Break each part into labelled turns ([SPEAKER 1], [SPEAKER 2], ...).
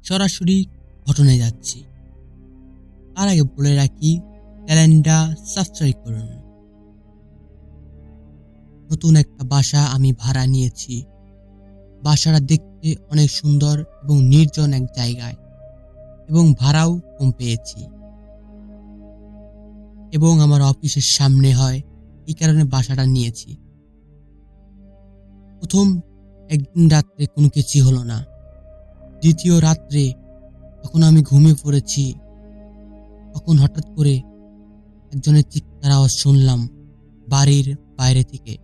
[SPEAKER 1] সরাসরি ঘটনায় যাচ্ছি। তার আগে বলে রাখি, চ্যানেলটা সাবস্ক্রাইব করুন। নতুন একটা বাসা আমি ভাড়া নিয়েছি। বাসাটা দেখতে অনেক সুন্দর এবং নির্জন এক জায়গায়, এবং ভাড়াও কম পেয়েছি, এবং আমার অফিসের সামনে হয়, এই কারণে বাসাটা নিয়েছি। প্রথম একদিন রাত্রে কোনো কিছু হলো না। দ্বিতীয় রাত্রে যখন আমি ঘুমিয়ে পড়েছি, তখন হঠাৎ করে একজনের চিৎকার আওয়াজ শুনলাম বাড়ির বাইরে থেকে।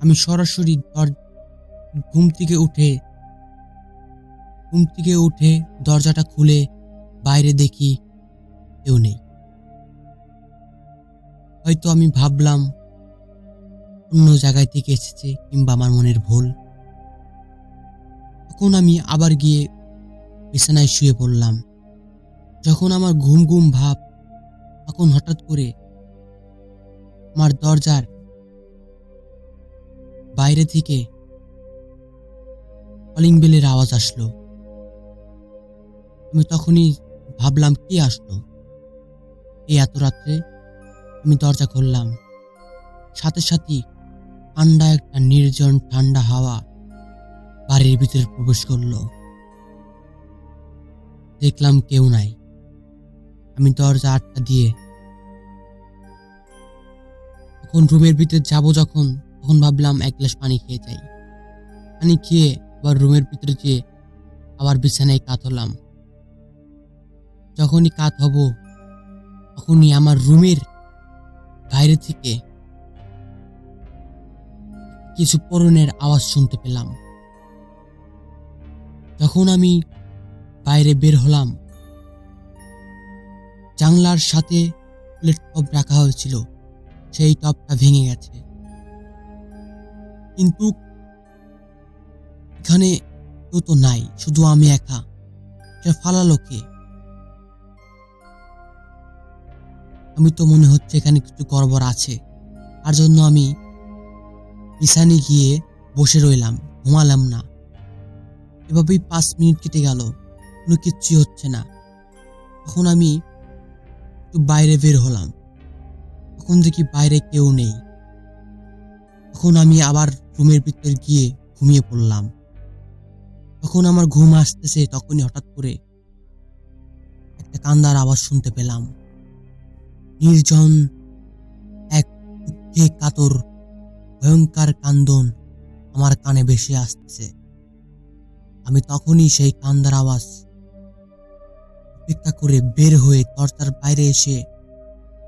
[SPEAKER 1] আমি সরাসরি ঘুম থেকে উঠে দরজাটা খুলে বাইরে দেখি কেউ নেই। হয়তো আমি ভাবলাম অন্য জায়গায় থেকে এসেছে, কিংবা আমার মনের ভুল। তখন আমি আবার গিয়ে বিছানায় শুয়ে পড়লাম। যখন আমার ঘুম ঘুম ভাব, তখন হঠাৎ করে আমার দরজার বাইরে থেকে কলিং বেলের আওয়াজ আসলো। আমি তখনই ভাবলাম, কে আসলো এই এত রাত্রে? আমি দরজা খুললাম। সাথে সাথে একটা নির্জন ঠান্ডা হাওয়া বাড়ির ভিতরে প্রবেশ করলো। দেখলাম কেউ নাই। আমি দরজা আটকা দিয়ে তখন রুমের ভিতরে যাবো, তখন ভাবলাম এক গ্লাস পানি খেয়ে যাই। পানি খেয়ে আবার রুমের ভিতরে যেয়ে আবার বিছানায় কাত হলাম। যখনই কাত হব, তখনই আমার রুমের বাইরে থেকে কিছু পরনের আওয়াজ শুনতে পেলাম। যখন আমি বাইরে বের হলাম, জানলার সাথে প্লেট টপ রাখা হয়েছিল, সেই টপটা ভেঙে গেছে। কিন্তু এখানে কেউ তো নাই, শুধু আমি একা। সে ফালালো কে? আমি তো মনে হচ্ছে এখানে কিছু গড়বড় আছে। তার জন্য আমি বিছানে গিয়ে বসে রইলাম, ঘুমালাম না। এভাবেই 5 মিনিট কেটে গেল, কোনো কিচ্ছুই হচ্ছে না। তখন আমি একটু বাইরে বের হলাম। তখন দেখি বাইরে কেউ নেই। তখন আমি আবার রুমের ভিতর গিয়ে ঘুমিয়ে পড়লাম। তখন আমার ঘুম আসতেছে, তখনই হঠাৎ করে একটা কান্নার আওয়াজ শুনতে পেলাম। নির্জন এক দুঃখে কাতর ভয়ঙ্কর কান্দন আমার কানে ভেসে আসতেছে। আমি তখনই সেই কান্নার আওয়াজ অপেক্ষা করে বের হয়ে দরজার বাইরে এসে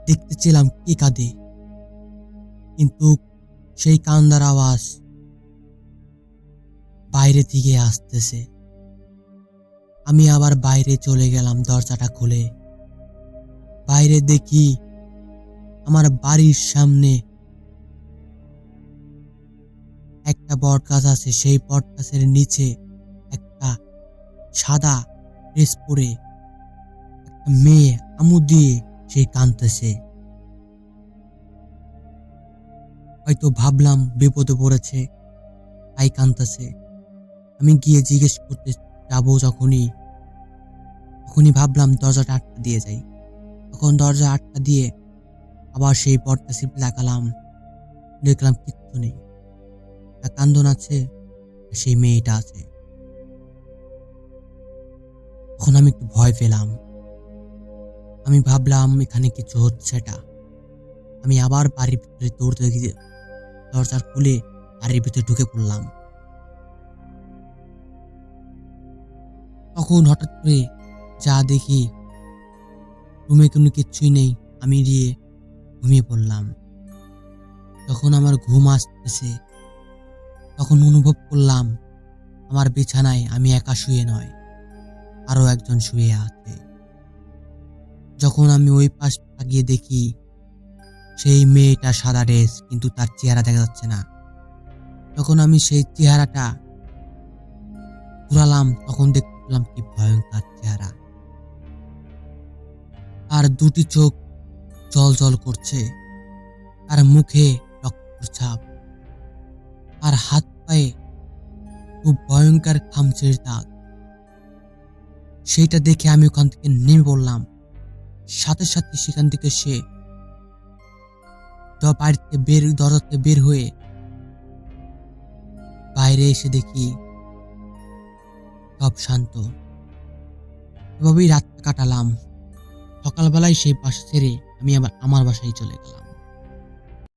[SPEAKER 1] দেখতে চেলাম কে কাঁদে, কিন্তু সেই কান্নার আওয়াজ বাইরে থেকে আসতেছে। আমি আবার বাইরে চলে গেলাম। দরজাটা খুলে বাইরে দেখি আমার বাড়ির সামনে একটা বট গাছ আছে। সেই বট গাছের নিচে একটা সাদা ড্রেস পরে একটা মেয়ে আমু দিয়ে সে কাঁদতেছে। হয়তো ভাবলাম বিপদে পড়েছে, তাই কাঁদতেছে। আমি গিয়ে জিজ্ঞেস করতে যাবো, তখনই ভাবলাম দরজাটা আটকা দিয়ে যাই। তখন দরজা আটকা দিয়ে আবার সেই বটটা চিপ লাগালাম। দেখলাম কিচ্ছু নেই। কান্দন আছে, সেই মেয়েটা আছে। তখন আমি একটু ভয় পেলাম। আমি ভাবলাম এখানে কিছু হচ্ছে। আমি আবার বাড়ির ভিতরে দৌড়তে গিয়ে দরজা খুলে বাড়ির ভিতরে ঢুকে পড়লাম। তখন হঠাৎ করে যা দেখি, রুমে কোনো কিচ্ছুই নেই। আমি গিয়ে ঘুমিয়ে পড়লাম। যখন আমার ঘুম আসতেছে, তখন অনুভব করলাম আমার বিছানায় আমি একা শুয়ে নয়, আরো একজন শুয়ে আছে। যখন আমি ওই পাশ তাকিয়ে দেখি, সেই মেয়েটা সাদা ড্রেস, কিন্তু তার চেহারা দেখা যাচ্ছে না। যখন আমি সেই চেহারাটা ঘুরালাম, তখন দেখতে পেলাম কি ভয়ঙ্কর চেহারা। আর দুটি চোখ জল জল করছে, আর মুখে রক্তের ছাপ, আর হাত পায়ে খুব ভয়ঙ্কর খামচের দাগ। সেইটা দেখে আমি ওখান থেকে নেমে পড়লাম। সাথে সাথে সেখান থেকে সে দরজাতে বের হয়ে বাইরে এসে দেখি সব শান্ত। এভাবেই রাতটা কাটালাম। সকালবেলায় সেই বাসা ছেড়ে আমি আবার আমার বাসায় চলে গেলাম।